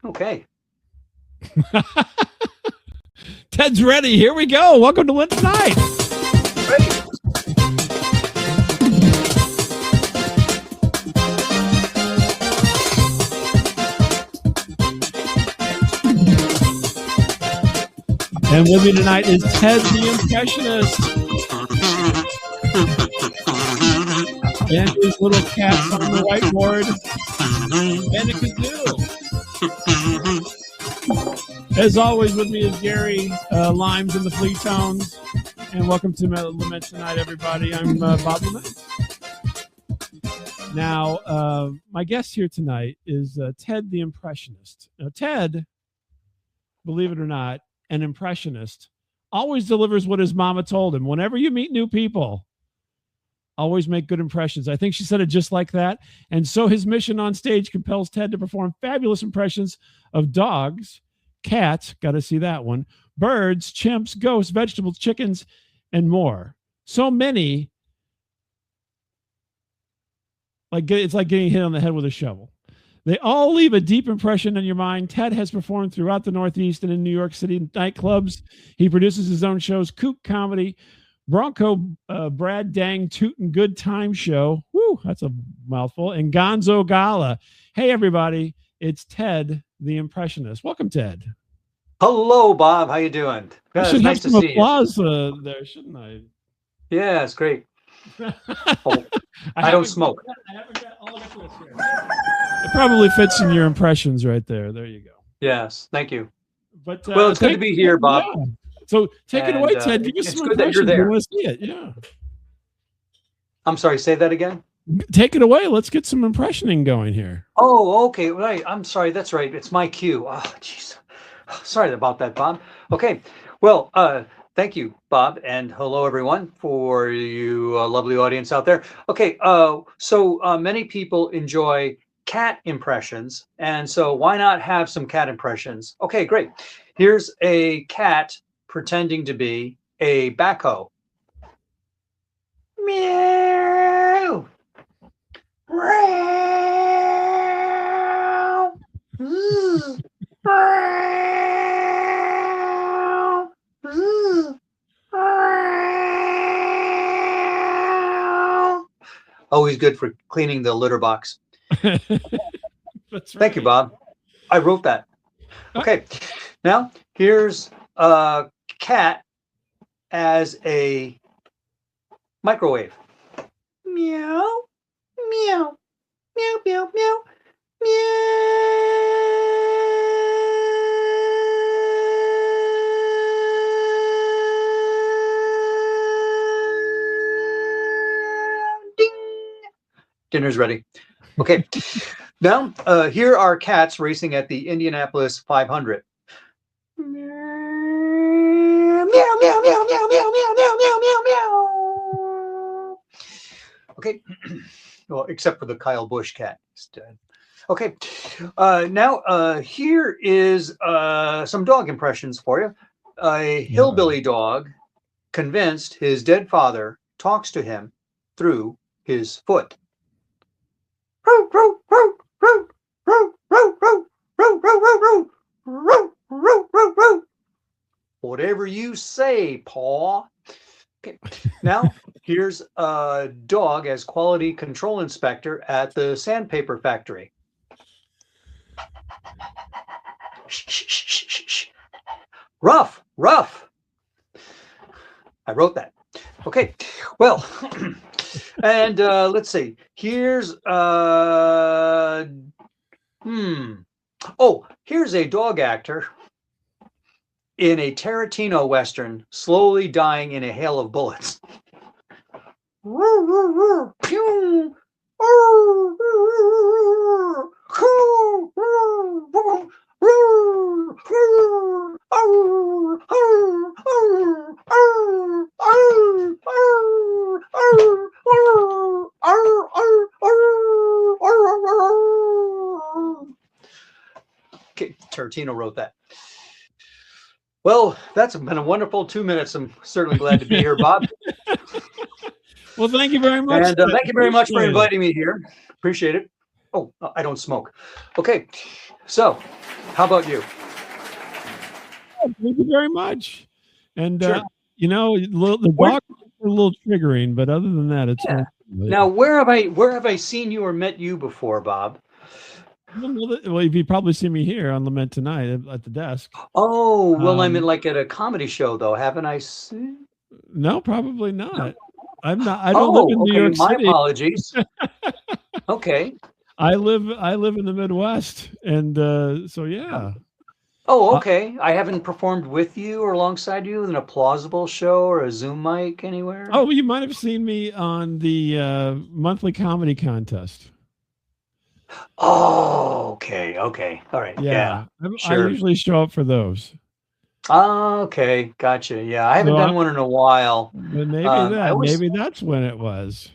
Okay. Ted's ready. Here we go. Welcome to LeMent Tonight. Ready. And with me tonight is Ted the Impressionist. And his little cats on the whiteboard. And a kazoo. As always, with me is Gary Limes and the Flea Tones. And welcome to LeMent Tonight, everybody. I'm Bob LeMets. Now, my guest here tonight is Ted the Impressionist. Now, Ted, believe it or not, an impressionist, always delivers what his mama told him. Whenever you meet new people, always make good impressions. I think she said it just like that. And so his mission on stage compels Ted to perform fabulous impressions of dogs, cats, got to see that one, birds, chimps, ghosts, vegetables, chickens, and more. So many, like it's like getting hit on the head with a shovel. They all leave a deep impression on your mind. Ted has performed throughout the Northeast and in New York City nightclubs. He produces his own shows, Coop Comedy, Bronco Brad Dang Tootin' Good Time Show. Woo, that's a mouthful. And Gonzo Gala. Hey, everybody. It's Ted the Impressionist. Welcome, Ted. Hello, Bob. How you doing? I should have some applause there, shouldn't I? Yeah, it's great. Oh, I don't smoke. I haven't got all of this here. It probably fits in your impressions right there. There you go. Yes, thank you. But well, it's good to be here, Bob. Yeah. So take it away, Ted. Give us it's some good that you're there. Want to see it. Yeah. I'm sorry. Say that again. Take it away. Let's get some impressioning going here. Oh, okay. Right. I'm sorry. That's right. It's my cue. Oh, jeez. Sorry about that, Bob. Okay. Well, thank you, Bob, and hello, everyone, for you lovely audience out there. Okay. So many people enjoy cat impressions, and so why not have some cat impressions? Okay, great. Here's a cat pretending to be a backhoe. Meow. Meow. Always good for cleaning the litter box. That's right. Thank you, Bob. I wrote that. Okay. Now, here's a cat as a microwave. Meow, meow, meow, meow, meow, meow. Ding. Dinner's ready. Okay. Now, here are cats racing at the Indianapolis 500. Meow, meow, meow, meow, meow, meow, meow, meow, meow, meow, meow. Okay. Well, except for the Kyle Busch cat. Okay. Now, here is some dog impressions for you. A hillbilly dog, convinced his dead father, talks to him through his foot. Whatever you say, paw. Okay. Now, here's a dog as quality control inspector at the sandpaper factory. Shh, shh, shh, shh, shh. Rough, rough. I wrote that. Okay. Well, and let's see. Here's here's a dog actor in a Tarantino Western, slowly dying in a hail of bullets. Okay, Tarantino wrote that. Well, that's been a wonderful 2 minutes. I'm certainly glad to be here, Bob. Well, thank you very much. And thank you very much for inviting me here. Appreciate it. Oh, I don't smoke. Okay. So, how about you? Thank you very much. And Sure. you know, the Where, dog is a little triggering, but other than that, it's yeah. fine. Now, where have I seen you or met you before, Bob? Well, you've probably seen me here on LeMent Tonight at the desk. Oh, well, I'm in Um, like at a comedy show though, haven't I seen? no, probably No. not. I'm not. I don't live Oh, in New okay. York My City. apologies. Okay. I live in the Midwest, and so yeah. Oh, Uh, okay. I haven't performed with you or alongside you in a plausible show or a Zoom mic anywhere. oh, you might have seen me on the monthly comedy contest. Oh, okay. Okay. All right. Yeah. Yeah, I Sure. usually show up for those. Okay. Gotcha. Yeah. I haven't So, done one in a while. but I always, maybe that's when it was.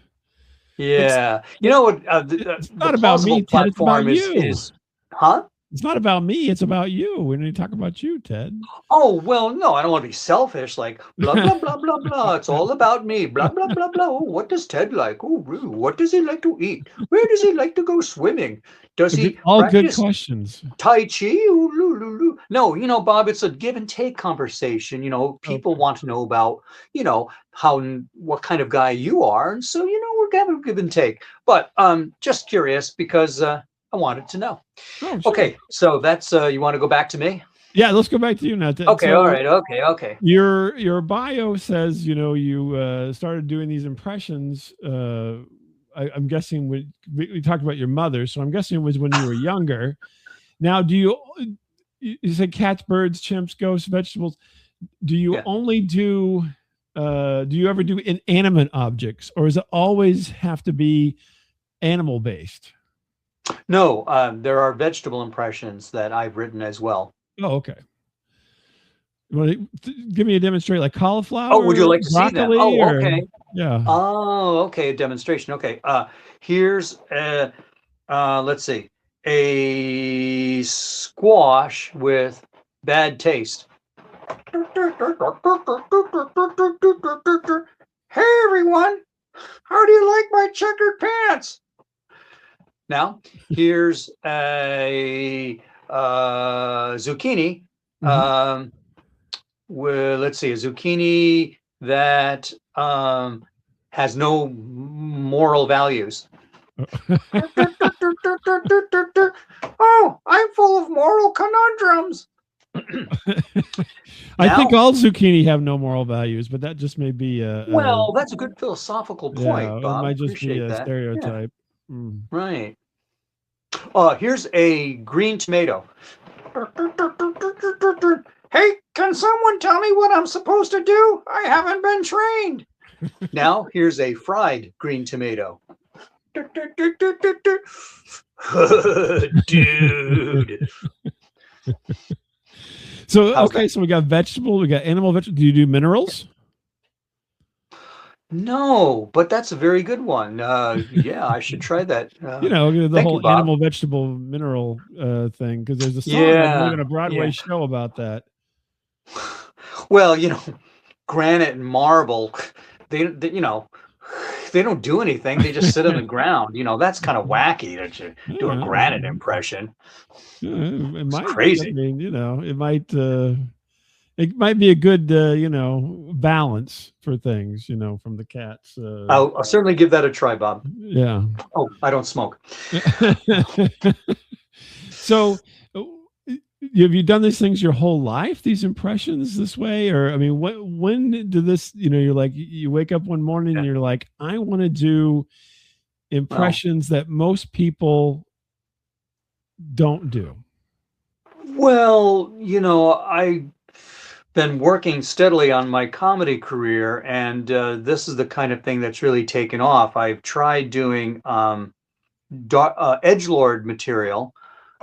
It's yeah. You know what? it's The not about plausible me, Ted. It's about platform you. huh? It's not about me. It's about you. We need to talk about you, Ted. Oh, well, no, I don't want to be selfish, like blah, blah, blah, blah, blah. It's all about me. Blah, blah, blah, blah. Oh, what does Ted like? Oh, really? What does he like to eat? Where does he like to go swimming? Does he All good practice questions. Tai Chi? Ooh, loo, loo, loo. No, Bob, it's a give and take conversation. People Okay. want to know about, what kind of guy you are. And so, we're having give and take. But just curious because I wanted to know. Oh, sure. Okay, so that's you want to go back to me? Yeah, let's go back to you now, Ted. Okay, all So right, okay. your bio says you started doing these impressions. I'm guessing we talked about your mother, so I'm guessing it was when you were younger. Now, you said cats, birds, chimps, ghosts, vegetables? Do you Yeah. only do? Do you ever do inanimate objects, or does it always have to be animal based? No, there are vegetable impressions that I've written as well. Oh, okay. Give me a demonstrate like Oh, would you cauliflower, like to see them? broccoli, Oh, or okay. yeah. Oh, okay, a demonstration. Okay. Here's let's see, a squash with bad taste. Hey everyone, how do you like my checkered pants? Now, here's a zucchini. Mhm. Well, let's see, a zucchini that has no moral values. Oh, I'm full of moral conundrums. I think all zucchini have no moral values, but that just may be Well, that's a good philosophical yeah, point, it Bob. might just be Appreciate a that. Yeah, stereotype. Mm. right. Here's a green tomato. Hey, can someone tell me what I'm supposed to do? I haven't been trained. Now, here's a fried green tomato. Dude. So, How's okay, that? so we got vegetable, we got animal vegetable. Do you do minerals? No, but that's a very good one. Yeah, I should try that. The Thank you, whole Bob. animal, vegetable, mineral thing, because there's a song, I believe, Yeah, in a Broadway yeah. show about that. Well, granite and marble, they don't do anything. They just sit on the ground. That's kind of wacky that you do a Yeah, granite impression. it It's might be. I crazy. mean, it might be a good, balance for things, from the cats. I'll certainly give that a try, Bob. Yeah. Oh, I don't smoke. So, have you done these things your whole life? These impressions this way, or I mean, when did this? You're like, you wake up one morning Yeah. and you're like, I want to do impressions that most people don't do. Well, I've been working steadily on my comedy career, and this is the kind of thing that's really taken off. I've tried doing edgelord material.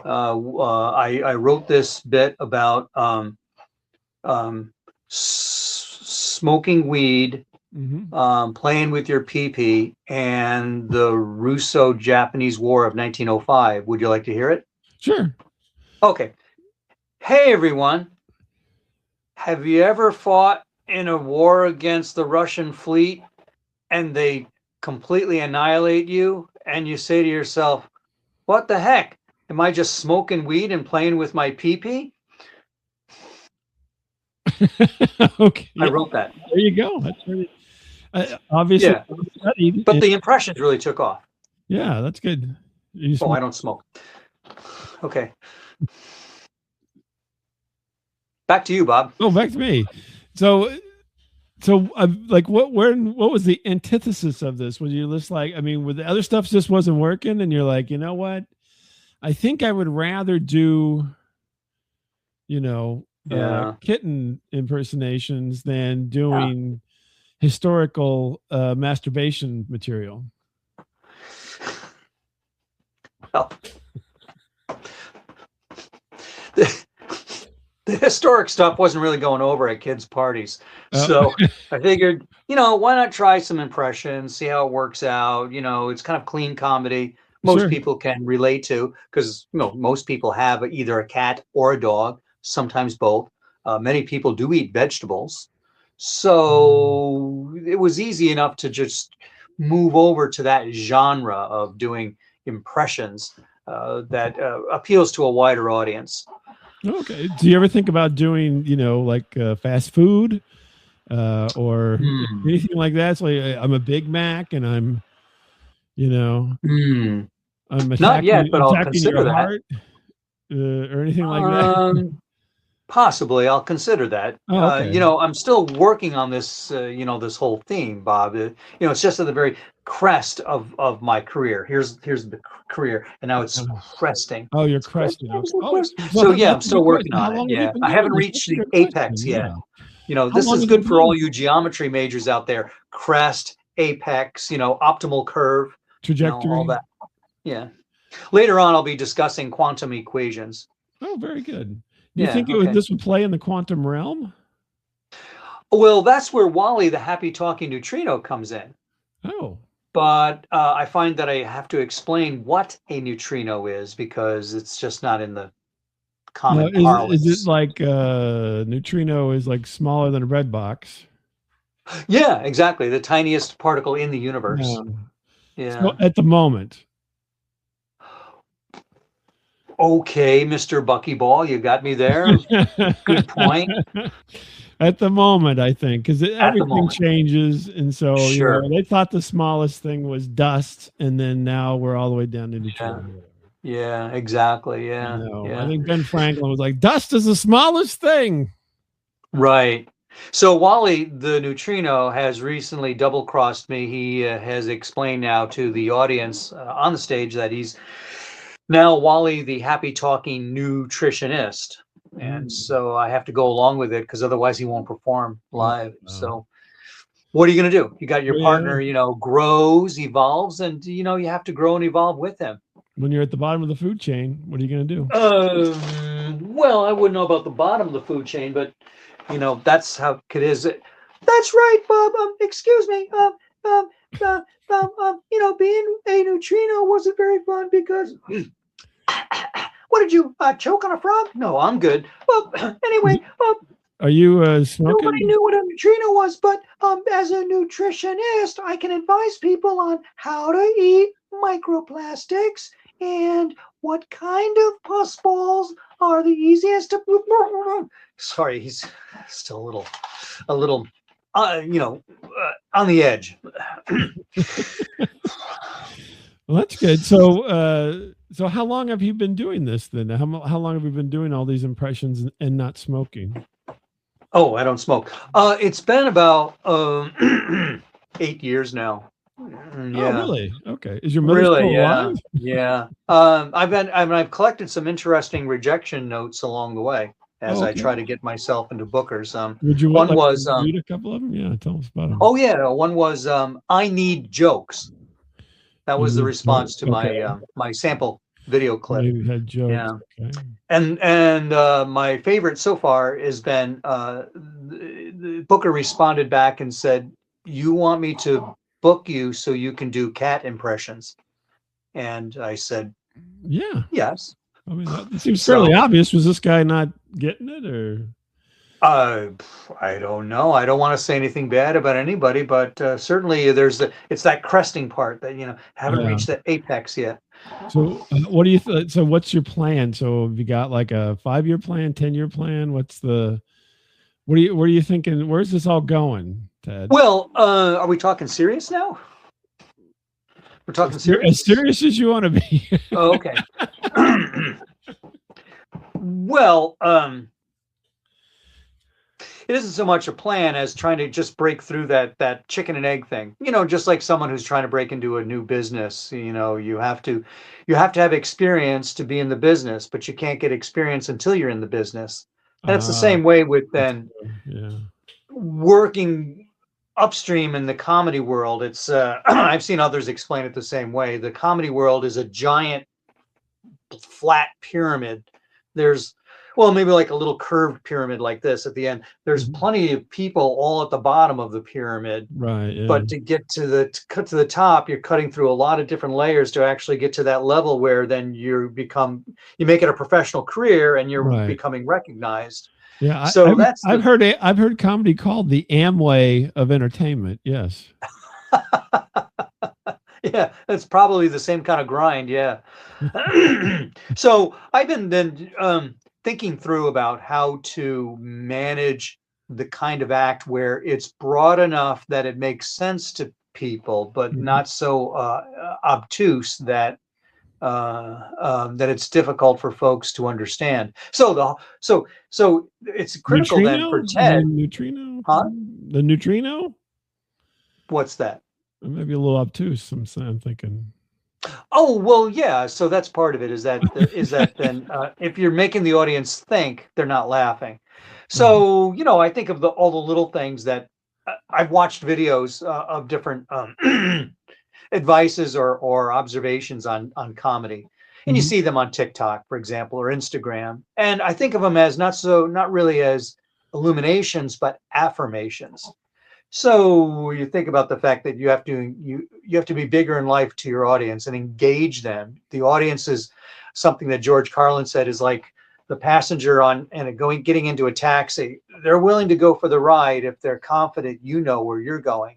I wrote this bit about smoking weed, playing with your pee-pee, and the Russo-Japanese War of 1905. Would you like to hear it? Sure. Okay. Hey, everyone. Have you ever fought in a war against the Russian fleet and they completely annihilate you? And you say to yourself, What the heck? Am I just smoking weed and playing with my pee-pee? Okay. I wrote that. There you go. That's really obviously Yeah. studied. But the impressions really took off. Yeah, that's good. Oh, I don't smoke. Okay. Back to you, Bob. Oh, back to me. So like what was the antithesis of this? Was you just like, I mean, with the other stuff just wasn't working and you're like, you know what? I think I would rather do, kitten impersonations than doing historical masturbation material. Well, the historic stuff wasn't really going over at kids' parties. So I figured, why not try some impressions, see how it works out. It's kind of clean comedy. Most people can relate to, because most people have either a cat or a dog, sometimes both. Many people do eat vegetables. So it was easy enough to just move over to that genre of doing impressions that appeals to a wider audience. Okay. Do you ever think about doing, like fast food or anything like that? So I'm a Big Mac and I'm attacking, not yet, but I'll consider your heart, or anything like that. Possibly, I'll consider that. Oh, okay. I'm still working on this, this whole theme, Bob. It's just at the very crest of my career. Here's the career, and now it's cresting. Oh, you're cresting. Okay. So yeah, I'm still working on it. Yeah, I haven't reached the apex yet. This is good for all you geometry majors out there. Crest, apex, optimal curve, trajectory, all that. Yeah. Later on, I'll be discussing quantum equations. Oh, very good. Do you think this would play in the quantum realm? Well, that's where Wally, the happy talking neutrino, comes in. Oh. But I find that I have to explain what a neutrino is because it's just not in the common parlance. Is it like neutrino is like smaller than a bread box? Yeah, exactly. The tiniest particle in the universe. Yeah. So at the moment. Okay, Mr. Buckyball, you got me there. Good point. At the moment, I think, because everything changes, and so they thought the smallest thing was dust, and then now we're all the way down to neutrino. Yeah, exactly. Yeah, I think Ben Franklin was like, "Dust is the smallest thing." Right. So Wally, the neutrino, has recently double-crossed me. He has explained now to the audience on the stage that he's now Wally, the happy talking nutritionist. And so I have to go along with it because otherwise he won't perform live. So what are you going to do? You got your partner, grows, evolves, and, you have to grow and evolve with him. When you're at the bottom of the food chain, what are you going to do? Well, I wouldn't know about the bottom of the food chain, but, that's how it is. That's right, Bob. Excuse me. Being a neutrino wasn't very fun because what did you choke on a frog? No, I'm good. Well, anyway, are you smoking? Nobody knew what a neutrino was, but as a nutritionist, I can advise people on how to eat microplastics and what kind of pussballs are the easiest to. Sorry, he's still a little, on the edge. Well, that's good. So how long have you been doing this then? How long have you been doing all these impressions and not smoking? Oh, I don't smoke. It's been about 8 years now. Yeah. Oh, really? Okay. Is your mother still alive? Yeah. I've collected some interesting rejection notes along the way as I try to get myself into bookers. Would you want to read a couple of them? Yeah, tell us about them. Oh yeah, one was I need jokes. That was the response to my sample video clip. You had jokes. Yeah. Okay. And my favorite so far has been the booker responded back and said, "You want me to book you so you can do cat impressions?" And I said, "Yeah, yes." I mean, that seems fairly obvious. Was this guy not getting it, or? I don't know. I don't want to say anything bad about anybody, but certainly it's that cresting part that haven't reached that apex yet. So what do you so what's your plan? So have you got like a 5-year plan, 10-year plan? What's the what are you thinking? Where's this all going, Ted? Well, are we talking serious now? We're talking serious? As serious as you want to be. Oh, okay. Well, it isn't so much a plan as trying to just break through that chicken and egg thing. Just like someone who's trying to break into a new business. You have to have experience to be in the business, but you can't get experience until you're in the business. And it's the same way with then working upstream in the comedy world. It's I've seen others explain it the same way. The comedy world is a giant flat pyramid. There's maybe like a little curved pyramid like this at the end. There's plenty of people all at the bottom of the pyramid. Right. Yeah. But to get to the top, you're cutting through a lot of different layers to actually get to that level where then you make it a professional career and you're becoming recognized. Yeah. So I've heard comedy called the Amway of entertainment. Yes. Yeah, it's probably the same kind of grind. Yeah. So I've been then thinking through about how to manage the kind of act where it's broad enough that it makes sense to people, but not so obtuse that it's difficult for folks to understand. So it's critical neutrino? Then for Ted. Neutrino? Huh? The neutrino? What's that? Maybe a little obtuse. I'm thinking. Oh, well, yeah. So that's part of it. Is that then if you're making the audience think, they're not laughing. So I think of all the little things that I've watched videos of different advices or observations on comedy, and you see them on TikTok, for example, or Instagram, and I think of them as not really as illuminations, but affirmations. So you think about the fact that you have to be bigger in life to your audience and engage them. The audience is something that George Carlin said is like the passenger getting into a taxi. They're willing to go for the ride if they're confident you know where you're going.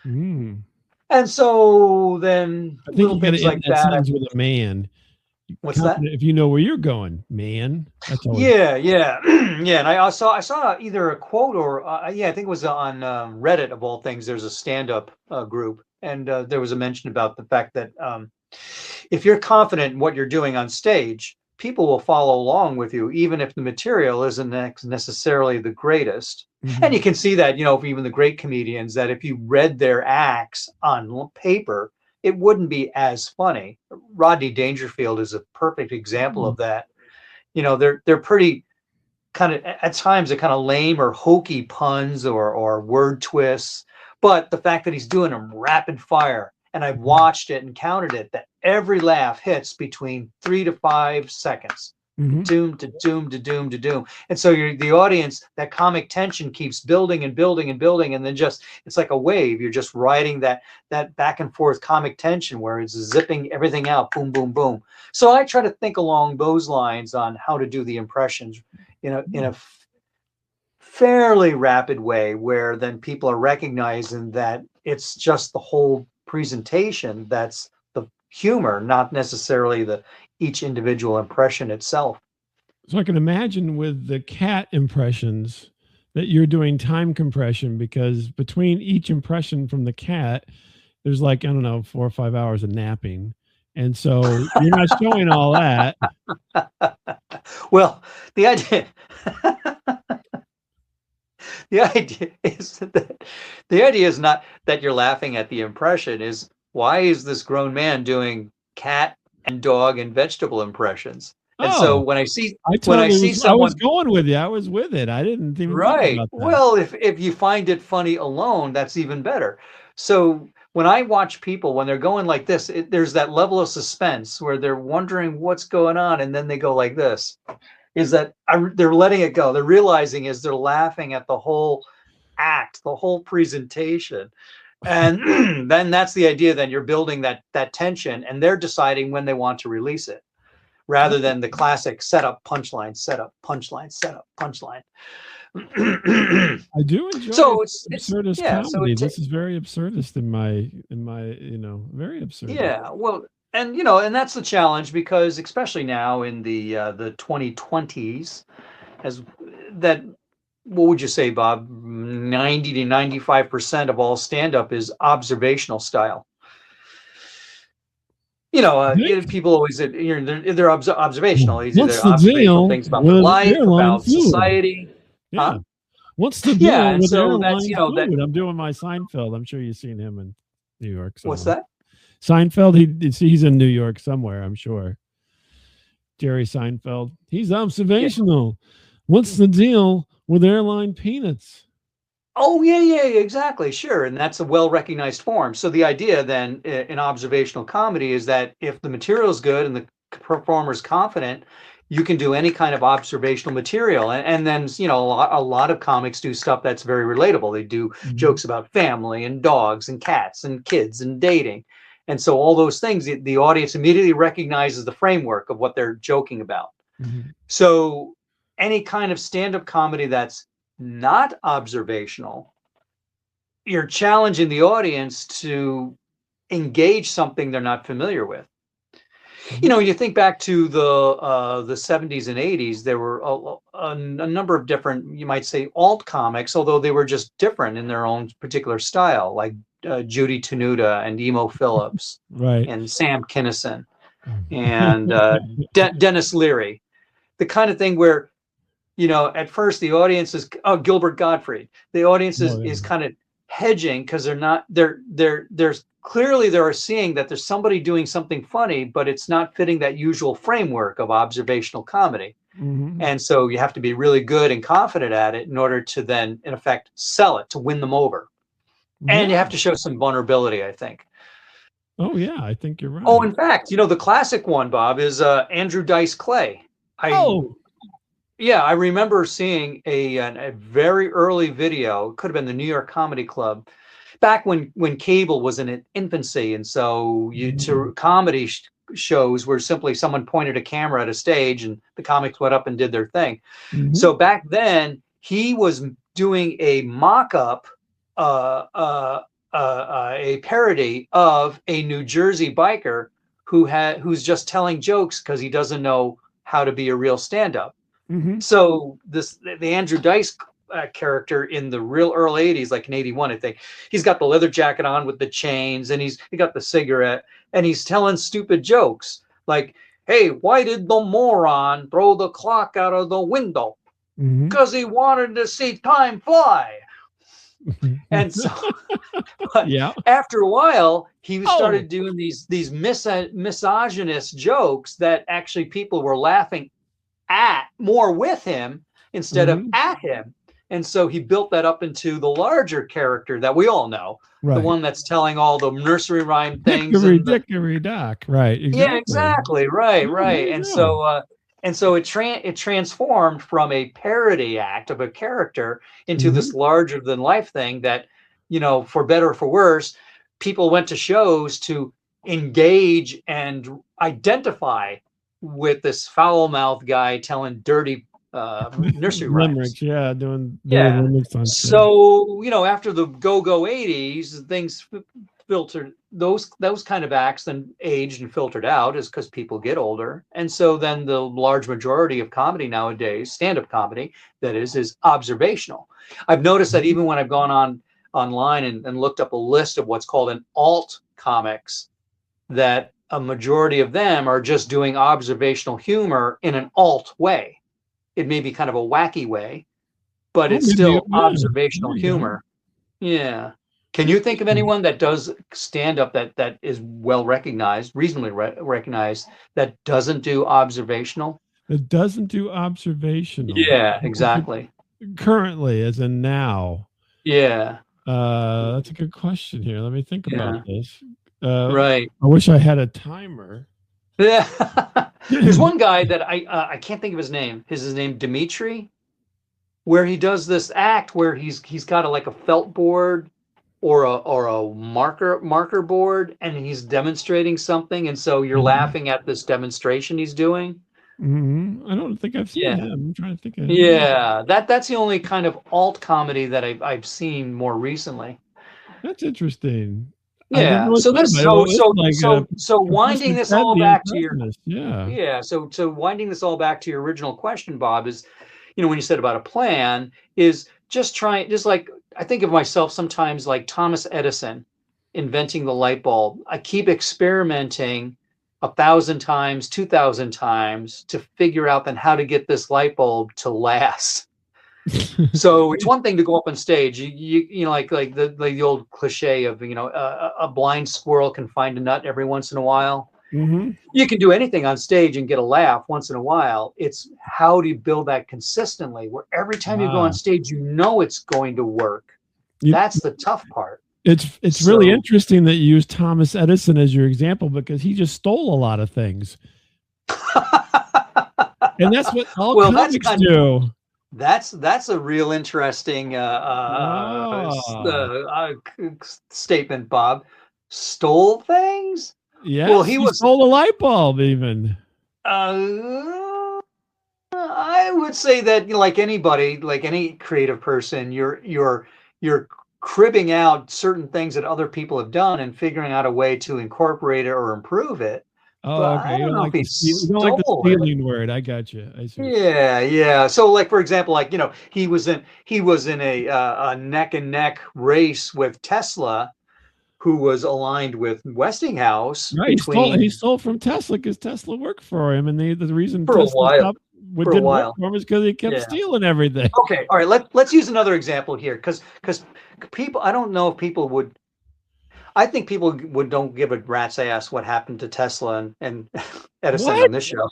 And so then I think things like that. With a man. What's that? If you know where you're going, man. That's always... Yeah. And I saw either a quote or I think it was on Reddit of all things. There's a stand-up group, and there was a mention about the fact that if you're confident in what you're doing on stage, people will follow along with you, even if the material isn't necessarily the greatest. And you can see that, even the great comedians, that if you read their acts on paper, it wouldn't be as funny. Rodney Dangerfield is a perfect example of that. They're pretty kind of, at times, a kind of lame or hokey puns or word twists. But the fact that he's doing them rapid fire, and I've watched it and counted it, that every laugh hits between 3 to 5 seconds. Doom to doom to doom to doom. And so the audience, that comic tension keeps building and building and building, and then it's like a wave. You're just riding that back and forth comic tension where it's zipping everything out, boom, boom, boom. So I try to think along those lines on how to do the impressions, in a fairly rapid way, where then people are recognizing that it's just the whole presentation that's the humor, not necessarily each individual impression itself. So I can imagine with the cat impressions that you're doing time compression, because between each impression from the cat, there's 4 or 5 hours of napping. And so you're not showing all that. Well, the idea is not that you're laughing at the impression, is why is this grown man doing cat and dog and vegetable impressions? And so when I see someone, I was going with you. I was with it. I didn't even think about that. Well, if you find it funny alone, that's even better. So when I watch people, when they're going like this, there's that level of suspense where they're wondering what's going on, and then they go like this. Is that they're letting it go. They're realizing they're laughing at the whole act, the whole presentation. And then that's the idea. Then you're building that tension, and they're deciding when they want to release it, rather than the classic setup, punchline, setup, punchline, setup, punchline. I do enjoy absurdist comedy. This is very absurdist in my very absurd. Yeah, well, And and that's the challenge, because especially now in the 2020s, as that, what would you say, Bob? 90 to 95% of all stand-up is observational style. People always, they're observational. What's They're the observational deal things about their with life, airline about food? society. Yeah. Huh? What's the Yeah, deal and with so that's, airline that, food? I'm doing my Seinfeld. I'm sure you've seen him in New York what's somewhere. that? Seinfeld, he's in New York somewhere, I'm sure. Jerry Seinfeld. He's Yeah. observational. What's the deal with airline peanuts? Oh, yeah, exactly. Sure. And that's a well-recognized form. So the idea then in observational comedy is that if the material is good and the performer's confident, you can do any kind of observational material. And then, a lot of comics do stuff that's very relatable. They do Mhm. jokes about family and dogs and cats and kids and dating. And so all those things, the audience immediately recognizes the framework of what they're joking about. Mhm. So any kind of stand-up comedy that's not observational, you're challenging the audience to engage something they're not familiar with. Mhm. You think back to the 70s and 80s, there were a number of different, you might say, alt comics, although they were just different in their own particular style, like Judy Tenuta and Emo Phillips Right. and Sam Kinison and Dennis Leary. The kind of thing where at first the audience is, oh, Gilbert Gottfried. The audience Oh, yeah. is kind of hedging, because there's clearly they're seeing that there's somebody doing something funny, but it's not fitting that usual framework of observational comedy. Mhm. And so you have to be really good and confident at it in order to then, in effect, sell it, to win them over. And you Yeah. have to show some vulnerability, I think. Oh, yeah. I think you're Oh, right. in fact, the classic one, Bob, is Andrew Dice Clay. I Oh, Yeah, I remember seeing a very early video. It could have been the New York Comedy Club, back when cable was in its infancy, and so mhm. comedy shows where simply someone pointed a camera at a stage and the comics went up and did their thing. Mhm. So back then he was doing a mock-up, uh, uh, a parody of a New Jersey biker who's just telling jokes because he doesn't know how to be a real stand-up. Mhm. So the Andrew Dice character in the real early 80s, like in 81, I think, he's got the leather jacket on with the chains, and he got the cigarette, and he's telling stupid jokes like, hey, why did the moron throw the clock out of the window? Mhm. Because he wanted to see time fly. And so, but Yeah. after a while, he Oh. started doing these misogynist jokes that actually people were laughing at more with him instead of Mhm. at him. And so he built that up into the larger character that we all know, the Right. one that's telling all the nursery rhyme things Hickory and the, dickory dock. Right. yeah, Exactly. exactly, right, Oh, there right. you And go. so it transformed from a parody act of a character into Mhm. this larger than life thing that, for better or for worse, people went to shows to engage and identify with this foul mouthed guy telling dirty nursery rhymes. Limericks. Yeah. Doing dirty Yeah. limericks on stage. So, after the go-go 80s, things filtered, those kind of acts then aged and filtered out, is because people get older. And so then the large majority of comedy nowadays, stand-up comedy, that is observational. I've noticed that Mhm. even when I've gone online and looked up a list of what's called an alt comics, that a majority of them are just doing observational humor in an alt way. It may be kind of a wacky way, but Oh, it's maybe. still Yeah. observational There you go. humor. Yeah. Can you think of Interesting. anyone that does stand up that is well recognized, reasonably recognized, that doesn't do observational? It doesn't do observational. Yeah, exactly. Currently, as in now. Yeah. That's a good question here. Let me think about Yeah. this. Uh, Right. I wish I had a timer. Yeah. There's one guy that I can't think of his name. Is his name Dimitri? Where he does this act where he's got like a felt board or a marker board, and he's demonstrating something, and so you're Mhm. laughing at this demonstration he's doing. Mhm. I don't think I've seen Yeah. him. I'm trying to think of him. Yeah, that's the only kind of alt comedy that I've seen more recently. That's interesting. Yeah. really So thought this, about it. so Well, it's so like so winding Professor this Ted all the back to your Impressionist. Yeah. Yeah. So winding this all back to your original question, Bob, is, when you said about a plan, is just like I think of myself sometimes like Thomas Edison inventing the light bulb. I keep experimenting 1,000 times, 2,000 times to figure out then how to get this light bulb to last. So it's one thing to go up on stage. Like the old cliche of a blind squirrel can find a nut every once in a while. Mm-hmm. You can do anything on stage and get a laugh once in a while. It's how do you build that consistently, where every time you go on stage, it's going to work. That's the tough part. It's really interesting that you use Thomas Edison as your example, because he just stole a lot of things. And that's what all comics do. That's a real interesting statement, Bob. Stole things? Yes, well, he stole a light bulb even. I would say that, like anybody, like any creative person, you're cribbing out certain things that other people have done and figuring out a way to incorporate it or improve it. Oh, okay. You don't like the stealing word. I got you. I see. Yeah. So, like, for example, like, he was in a neck and neck race with Tesla, who was aligned with Westinghouse. Right. He stole from Tesla because Tesla worked for him, and the reason for a while didn't work for him is because he kept stealing everything. Okay. All right. Let's use another example here, because people, I don't know if people would. I think people don't give a rat's ass what happened to Tesla and Edison on this show.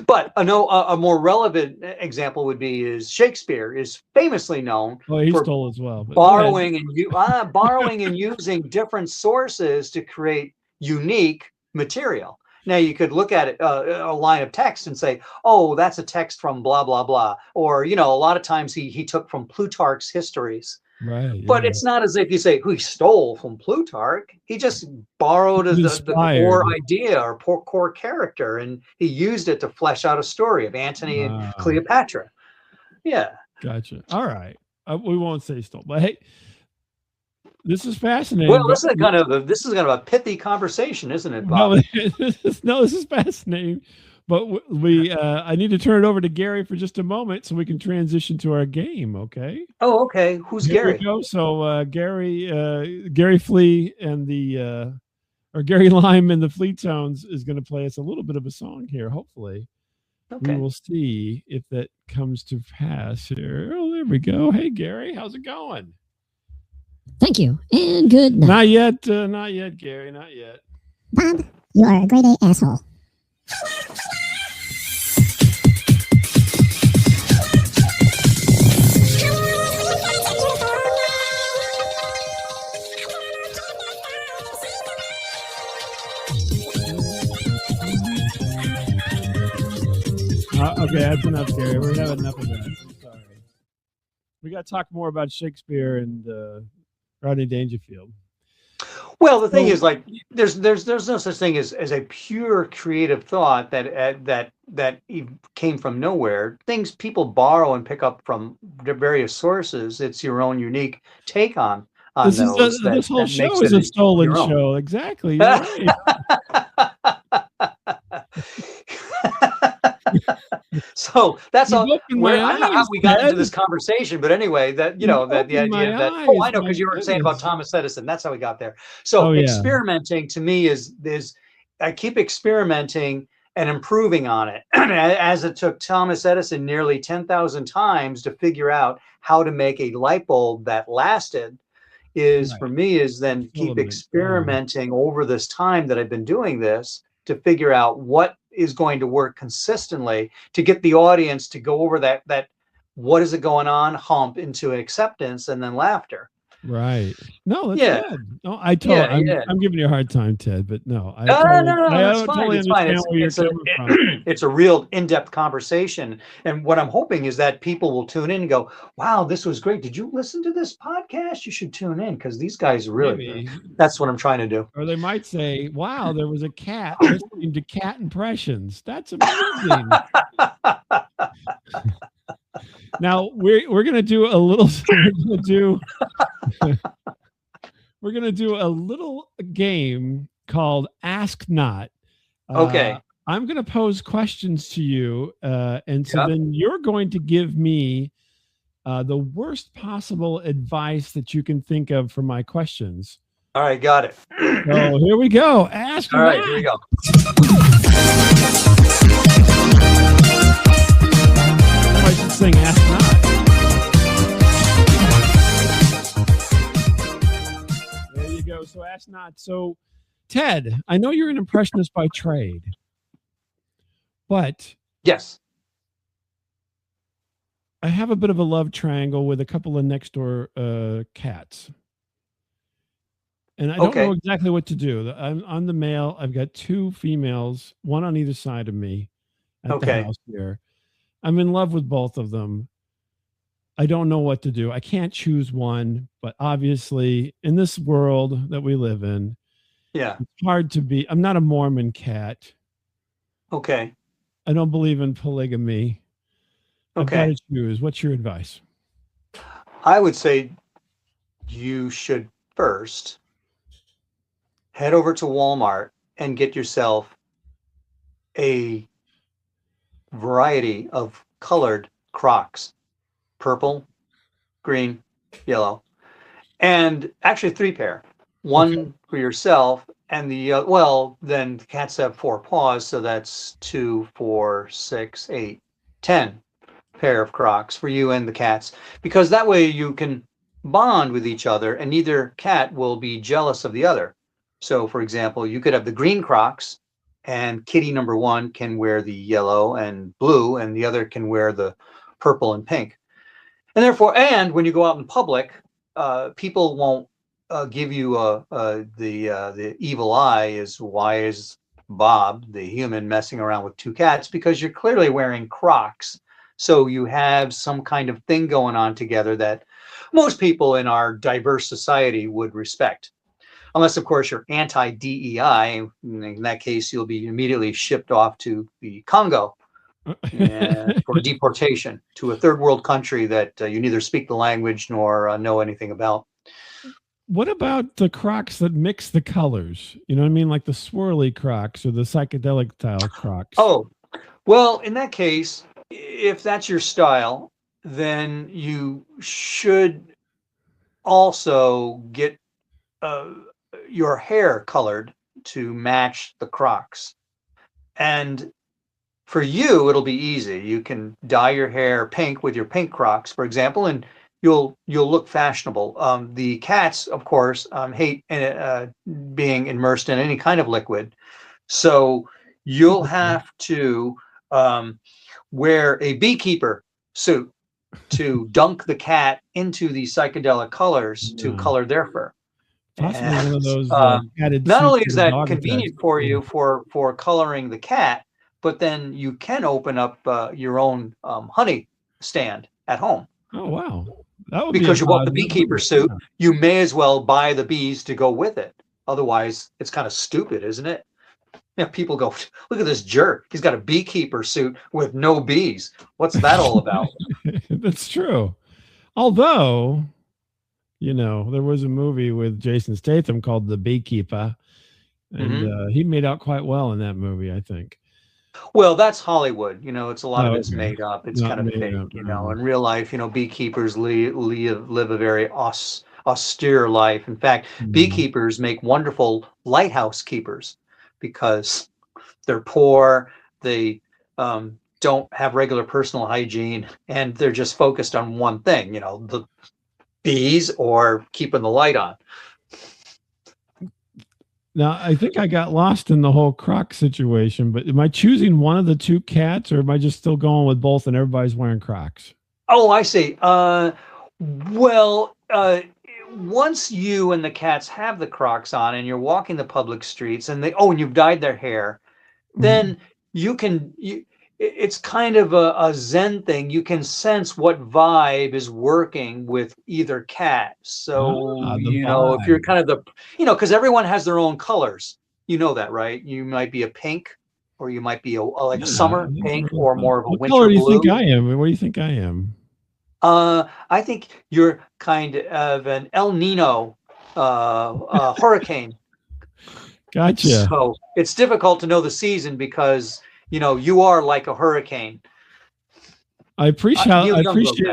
But a more relevant example would be is Shakespeare is famously known for stole as well, borrowing and using different sources to create unique material. Now you could look at it, a line of text, and say, "Oh, that's a text from blah blah blah," or a lot of times he took from Plutarch's histories. Right. But it's not as if you say he stole from Plutarch. He just borrowed the core idea or core character, and he used it to flesh out a story of Antony and Cleopatra. Yeah. Gotcha. All right. We won't say stole, but hey, this is fascinating. Well, this is kind of a pithy conversation, isn't it, Bob? No, this is fascinating. But I need to turn it over to Gary for just a moment so we can transition to our game. Okay. Oh, okay. Who's Gary? We go. So Gary Flea and or Gary Lime and the Flea Tones is going to play us a little bit of a song here. Hopefully, we will see if that comes to pass here. Oh, there we go. Hey, Gary, how's it going? Thank you, and good night. Not yet, Gary. Not yet. Bob, you are a grade A asshole. Okay, that's enough, Gary. We're having enough of that. I'm sorry. We got to talk more about Shakespeare and Rodney Dangerfield. Well, the thing is, like, there's no such thing as a pure creative thought that came from nowhere. Things people borrow and pick up from various sources. It's your own unique take on this those. This whole show is a stolen show. Exactly. You're right. So that's all. I don't know how we got into this conversation, but anyway, the idea that I know, because you were saying about Thomas Edison. That's how we got there. So experimenting to me is I keep experimenting and improving on it, as it took Thomas Edison nearly 10,000 times to figure out how to make a light bulb that lasted. For me is then keep experimenting over this time that I've been doing this to figure out what is going to work consistently to get the audience to go over that what is it going on hump into acceptance and then laughter. Right. No, that's good. No, I'm giving you a hard time, Ted, but no. I totally understand where you're coming from. It's a real in-depth conversation. And what I'm hoping is that people will tune in and go, wow, this was great. Did you listen to this podcast? You should tune in, because these guys really, that's what I'm trying to do. Or they might say, wow, there was a cat listening to cat impressions. That's amazing. Now we're gonna do a little. We're we're going to do a little game called Ask Not. Okay. I'm going to pose questions to you, and so then you're going to give me the worst possible advice that you can think of for my questions. All right, got it. So here we go. Ask All right, here we go. I should sing Ask Not. There you go. So Ask Not. So Ted, I know you're an impressionist by trade, but yes, I have a bit of a love triangle with a couple of next door cats. And I don't know exactly what to do. I'm the male. I've got two females, one on either side of me at the house here. I'm in love with both of them. I don't know what to do. I can't choose one, but obviously in this world that we live in, it's hard to be. I'm not a Mormon cat. Okay. I don't believe in polygamy. I've got to choose. What's your advice? I would say you should first head over to Walmart and get yourself a variety of colored Crocs, purple, green, yellow, and actually 3 pair. One for yourself, and then cats have 4 paws, so that's 2, 4, 6, 8, 10 pair of Crocs for you and the cats, because that way you can bond with each other and neither cat will be jealous of the other. So for example, you could have the green Crocs and kitty number 1 can wear the yellow and blue and the other can wear the purple and pink. And therefore, and when you go out in public, people won't give you the evil eye is why is Bob, the human, messing around with 2 cats, because you're clearly wearing Crocs. So you have some kind of thing going on together that most people in our diverse society would respect. Unless, of course, you're anti-DEI. In that case, you'll be immediately shipped off to the Congo for deportation to a third world country that you neither speak the language nor know anything about. What about the Crocs that mix the colors? You know what I mean? Like the swirly Crocs or the psychedelic style Crocs. Oh, well, in that case, if that's your style, then you should also get your hair colored to match the Crocs. And for you, it'll be easy. You can dye your hair pink with your pink Crocs, for example, and you'll look fashionable. The cats, of course, hate being immersed in any kind of liquid. So you'll have to wear a beekeeper suit to dunk the cat into the psychedelic colors to color their fur. Possibly one of those not only is that convenient for you for coloring the cat, but then you can open up your own honey stand at home. Oh, wow. That would because you bought the beekeeper suit, you may as well buy the bees to go with it. Otherwise, it's kind of stupid, isn't it? Yeah, people go, look at this jerk. He's got a beekeeper suit with no bees. What's that all about? That's true. Although, you know, there was a movie with Jason Statham called The Beekeeper, and he made out quite well in that movie, I think. Well, that's Hollywood. You know, it's a lot of it's made up. It's kind of fake, you know. In real life, you know, beekeepers live a very austere life. In fact, beekeepers make wonderful lighthouse keepers because they're poor, they don't have regular personal hygiene, and they're just focused on one thing, you know, the bees or keeping the light on. Now, I think I got lost in the whole Croc situation, but am I choosing one of the 2 cats or am I just still going with both and everybody's wearing Crocs? Oh, I see. Once you and the cats have the Crocs on and you're walking the public streets and and you've dyed their hair, then it's kind of a Zen thing. You can sense what vibe is working with either cat. So, you know, if you're kind of because everyone has their own colors. You know that, right? You might be a pink or you might be a summer pink or more of a winter blue. What color do you think I am? What do you think I am? I think you're kind of an El Nino hurricane. Gotcha. So it's difficult to know the season because, you are like a hurricane. I appreciate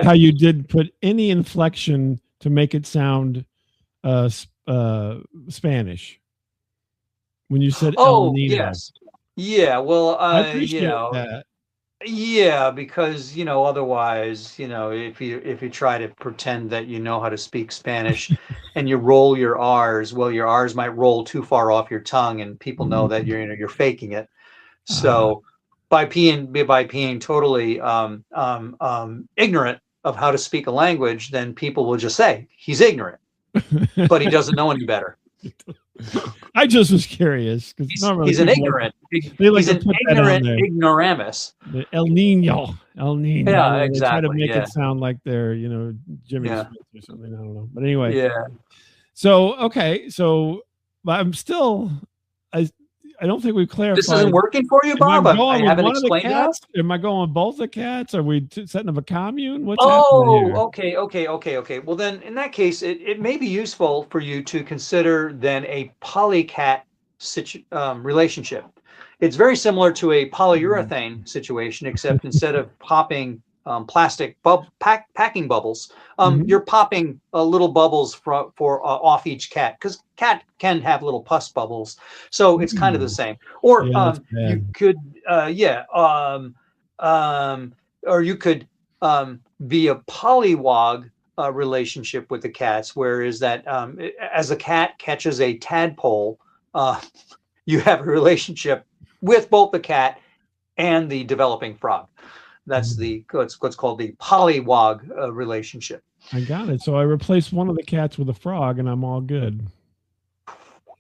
how you did put any inflection to make it sound Spanish when you said El Nino. Yes. Yeah, well, I appreciate that. Yeah, because otherwise, if you try to pretend that you know how to speak Spanish and you roll your R's, well, your R's might roll too far off your tongue, and people know that you're faking it. So by being totally ignorant of how to speak a language, then people will just say he's ignorant, but he doesn't know any better. I just was curious because he's an ignorant. He's an ignorant ignoramus. El Nino. Yeah, exactly. They try to make it sound like they're, Jimmy Smith or something. I don't know. But anyway. Yeah. So, okay. So I'm still, I don't think we've clarified. This isn't working for you, Bob? I haven't explained it. Am I going with both the cats? Are we setting up a commune? What's happening here? Okay. Well, then in that case, it may be useful for you to consider then a polycat relationship. It's very similar to a polyurethane situation, except instead of popping plastic packing bubbles, you're popping little bubbles for off each cat, because cat can have little pus bubbles, so it's kind of the same. Or you could or you could be a polywog relationship with the cats, whereas that as a cat catches a tadpole, you have a relationship with both the cat and the developing frog. That's what's called the polywog relationship. I got it. So I replaced one of the cats with a frog, and I'm all good.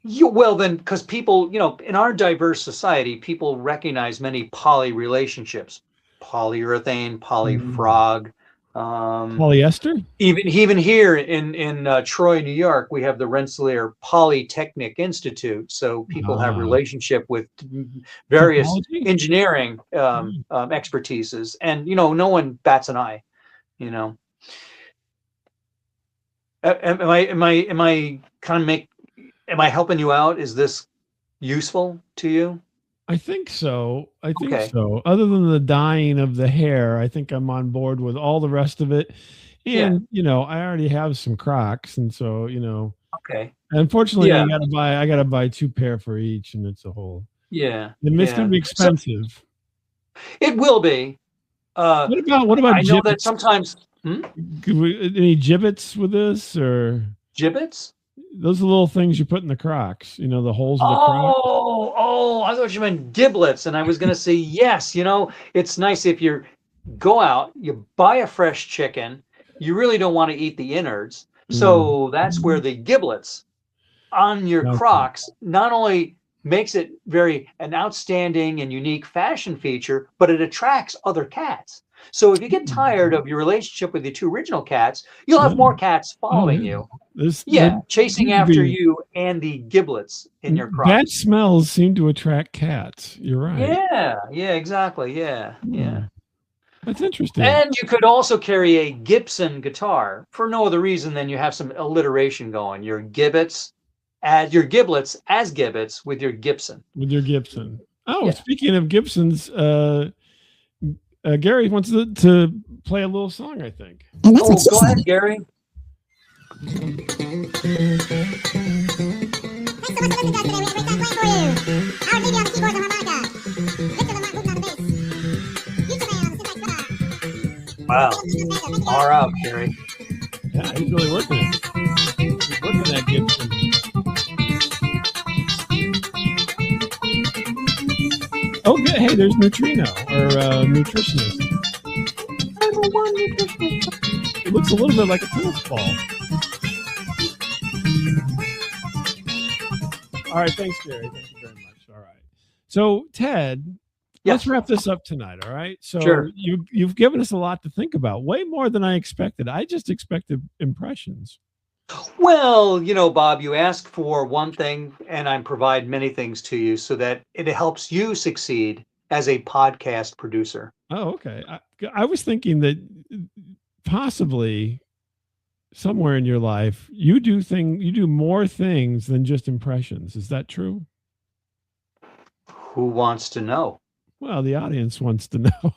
Well, then, because people, in our diverse society, people recognize many poly relationships: polyurethane, polyfrog, polyester. Even here in Troy, New York, we have the Rensselaer Polytechnic Institute. So people have relationship with various engineering expertises, and no one bats an eye. Am I helping you out? Is this useful to you? I think so. So. Other than the dyeing of the hair, I think I'm on board with all the rest of it. And I already have some Crocs, and so Okay. Unfortunately, I gotta buy 2 pair for each, and it's a whole. Yeah. It's gonna be expensive. So, it will be. What about? I know that sometimes. Any gibbets with this, or gibbets? Those are the little things you put in the Crocs, the holes of the Crocs. I thought you meant giblets. And I was going to say, yes, it's nice if you go out, you buy a fresh chicken, you really don't want to eat the innards. So that's where the giblets on your Crocs not only makes it an outstanding and unique fashion feature, but it attracts other cats. So if you get tired of your relationship with the 2 original cats, you'll have more cats following you. Chasing after you and the giblets in your Crocs. Bad smells seem to attract cats. You're right. Yeah, exactly. Yeah. That's interesting. And you could also carry a Gibson guitar for no other reason than you have some alliteration going. Your giblets as gibbets with your Gibson. Oh, speaking of Gibsons, Gary wants to play a little song, I think. And that's go ahead, Gary. Thanks so much for listening, guys. Today we have a great time playing for you. Our baby on the keyboards and harmonica. Victor LeMent on the bass. Future Man on the synthesizer. Wow. All right, Gary. Yeah, he's really working it. He's working that Gibson. Oh, good. Hey, there's Neutrino, or Nutritionist. I'm a one nutritionist. It looks a little bit like a tennis ball. All right, thanks, Gary. Thank you very much. All right. So, Ted, let's wrap this up tonight, all right? So sure. You've given us a lot to think about, way more than I expected. I just expected impressions. Well, Bob, you ask for one thing, and I provide many things to you so that it helps you succeed as a podcast producer. Oh, okay. I was thinking that possibly somewhere in your life, you do more things than just impressions. Is that true? Who wants to know? Well, the audience wants to know.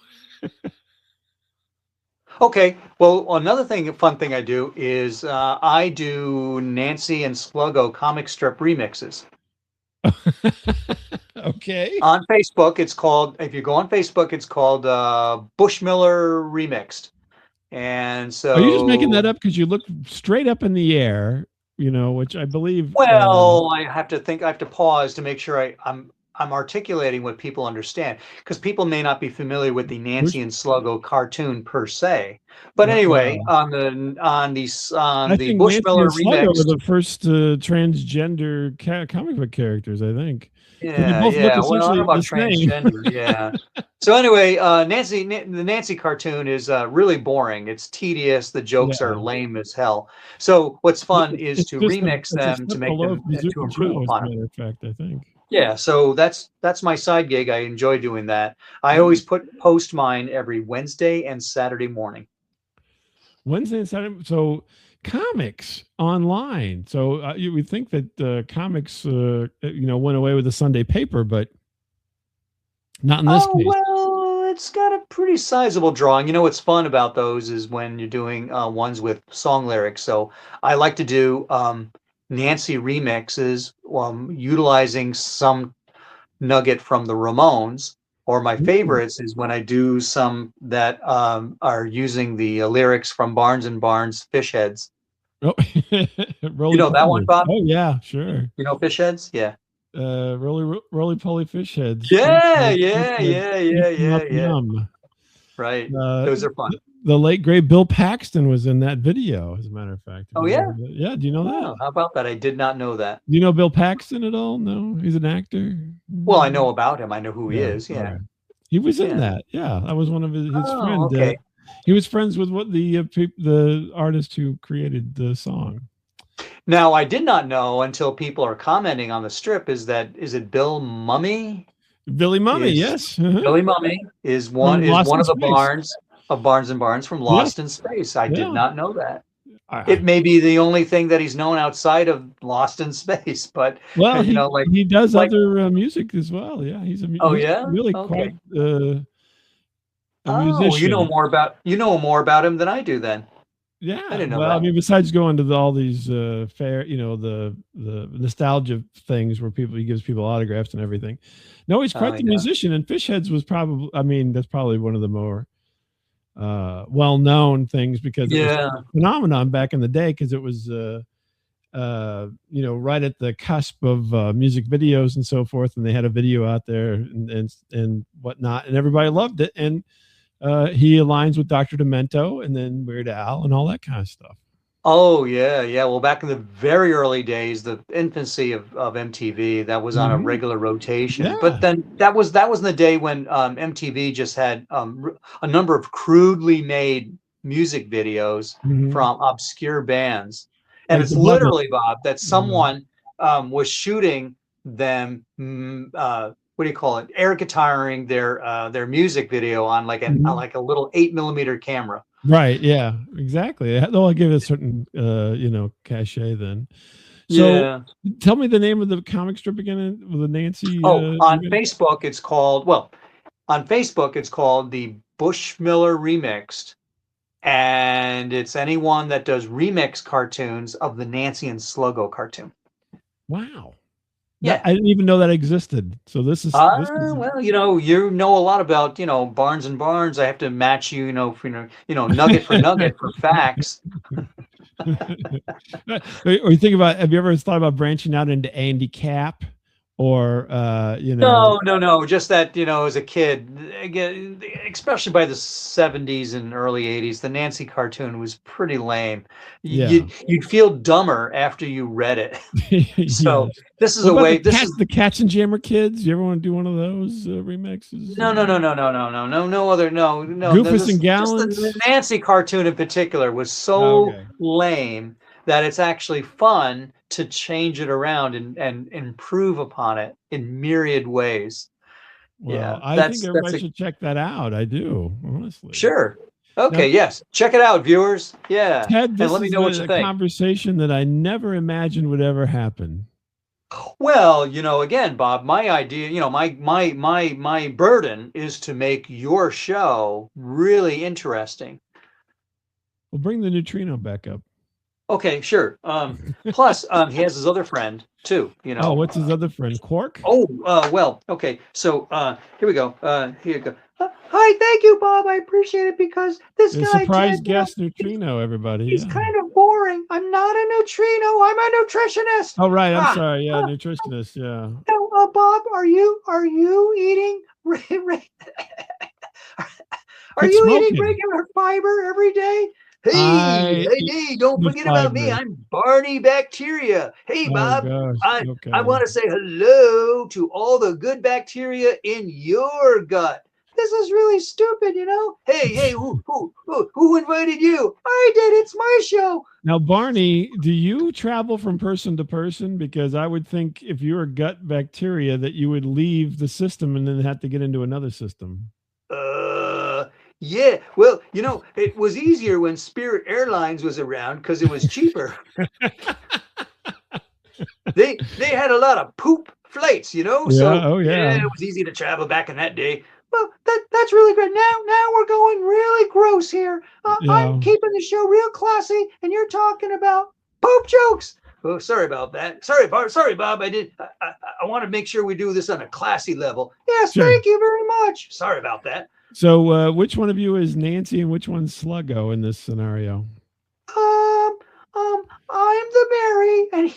Okay, well, another fun thing I do is I do Nancy and Sluggo comic strip remixes. Okay. On Facebook, it's called, if you go on Facebook, it's called Bushmiller Remixed. And Are you just making so, that up because you look straight up in the air, which I believe. well, I have to pause to make sure I'm articulating what people understand, because people may not be familiar with the Nancy and Sluggo cartoon per se. But anyway, Well, on I the think Nancy Bushmiller and Sluggo were remix, the first transgender comic book characters, I think. They yeah, both look yeah. Well, I don't know essentially about the same. transgender. Yeah. So anyway, the Nancy cartoon is really boring. It's tedious. The jokes are Yeah. lame as hell. So what's fun is It's to just remix it's a them to step make below them to Bazooka improve Joe, as a upon them. matter of fact, I think. Yeah. So that's my side gig. I enjoy doing that. I always post mine every Wednesday and Saturday morning. Wednesday and Saturday. So comics online. So you would think that comics, went away with the Sunday paper, but not in this Oh, case. well, it's got a pretty sizable drawing. You know what's fun about those is when you're doing ones with song lyrics. So I like to do Nancy remixes, utilizing some nugget from the Ramones. Or my Ooh. favorites is when I do some that are using the lyrics from Barnes and Barnes Fish Heads. Oh, You roly know that one, poly. Bob? Oh yeah, sure. You know Fish Heads? Yeah. Roly poly fish heads. Yeah, Fish yeah, heads. yeah, Eat yeah, them yeah, up, yeah. yum. Right. Uh, Those are fun. the late great Bill Paxton was in that video, as a matter of fact. Oh, yeah? Yeah. Do you know that? Oh, how about that? I did not know that. Do you know Bill Paxton at all? No, he's an actor. Well, I know about him. I know who he Yeah. is. Yeah. Okay. He was in Yeah. that. Yeah, that was one of his Oh, friend. okay. He was friends with what the artist who created the song. Now, I did not know until people are commenting on the strip is it Bill Mummy? Billy Mummy, Is yes. Billy Mummy is From Lost one in of the Space. Barnes and Barnes from Yeah, Lost in Space. I did yeah. not know that. I- It may be the only thing that he's known outside of Lost in Space, but Well, you know, he does like other music as well. Yeah, he's oh he's yeah, really okay. quite a Oh, musician. you know more about him than I do then. Yeah, I didn't know well, that. I mean, besides going to all these the nostalgia things where he gives people autographs and everything. No, he's quite the Yeah. musician. And Fish Heads was probably, I mean, that's probably one of the more well-known things because it was Yeah. a phenomenon back in the day because it was right at the cusp of music videos and so forth, and they had a video out there and whatnot, and everybody loved it. And he aligns with Dr. Demento and then Weird Al and all that kind of stuff. Oh yeah, yeah. Well, back in the very early days, the infancy of MTV, that was on a regular rotation. Yeah. But then that was in the day when MTV just had a number of crudely made music videos from obscure bands, and Like it's the Bob literally, Bob, that someone was shooting them. What do you call it? Air guitaring their music video on like a little 8mm camera. Right. Yeah. Exactly. They'll give it a certain cachet then. So Yeah. tell me the name of the comic strip again with the Nancy. On Facebook it's called the Bushmiller Remixed, and it's anyone that does remix cartoons of the Nancy and Sluggo cartoon. Wow. Yeah. I didn't even know that existed. So this is well, you know a lot about, Barnes and Barnes. I have to match you, nugget for nugget for facts. Or you think about, have you ever thought about branching out into Andy Capp or No, just that, as a kid, again, especially by the 70s and early 80s, the Nancy cartoon was pretty lame. You'd feel dumber after you read it. So this is what a way. The Katzenjammer Kids. You ever want to do one of those remixes? No. Goofus and Gallants. Just the Nancy cartoon in particular was so lame that it's actually fun to change it around and improve upon it in myriad ways. Well, I think everybody should check that out. I do, honestly. Sure. Okay, yes. Check it out, viewers. Yeah. Ted, this and let me know what is you a think. conversation that I never imagined would ever happen. Well, again, Bob, my idea, my burden is to make your show really interesting. We'll bring the neutrino back up. Okay, sure. Plus, he has his other friend too. Oh, what's his other friend? Quark? Oh, well, okay. So here we go. Here you go. Hi, thank you, Bob. I appreciate it because this The guy, surprise Ted, guest neutrino, everybody. he's Yeah. kind of boring. I'm not a neutrino. I'm a nutritionist. Oh, right. I'm sorry. Yeah, nutritionist. Yeah. So, Bob, are you eating? Are Quit you smoking. eating regular fiber every day? I Hey, don't the forget about me. fiber. I'm Barney Bacteria. Hey, Oh, Bob, gosh. Okay. I want to say hello to all the good bacteria in your gut. This is really stupid, Hey, who invited you? I did. It's my show. Now, Barney, do you travel from person to person? Because I would think if you're a gut bacteria that you would leave the system and then have to get into another system. Yeah. Well, it was easier when Spirit Airlines was around because it was cheaper. They had a lot of poop flights, So yeah. it was easy to travel back in that day. Well, that's really great. Now we're going really gross here. I'm keeping the show real classy, and you're talking about poop jokes. Oh, sorry about that. Sorry, Bob. I want to make sure we do this on a classy level. Yes, Sure. Thank you very much. Sorry about that. So, which one of you is Nancy and which one's Sluggo in this scenario? I'm the Mary, and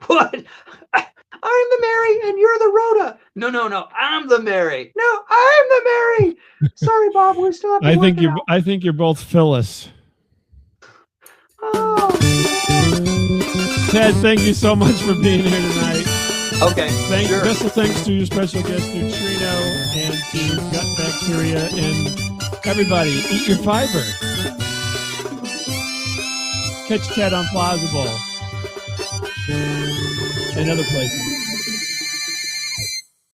what? I'm the Mary, and you're the Rhoda. No. I'm the Mary. No, I'm the Mary. Sorry, Bob. We still have to work it out. I think you're both Phyllis. Oh. Ted, thank you so much for being here tonight. Okay. Special thanks to your special guest Neutrino and to Gut Bacteria, and everybody, eat your fiber. Catch Ted on Plausible and other places.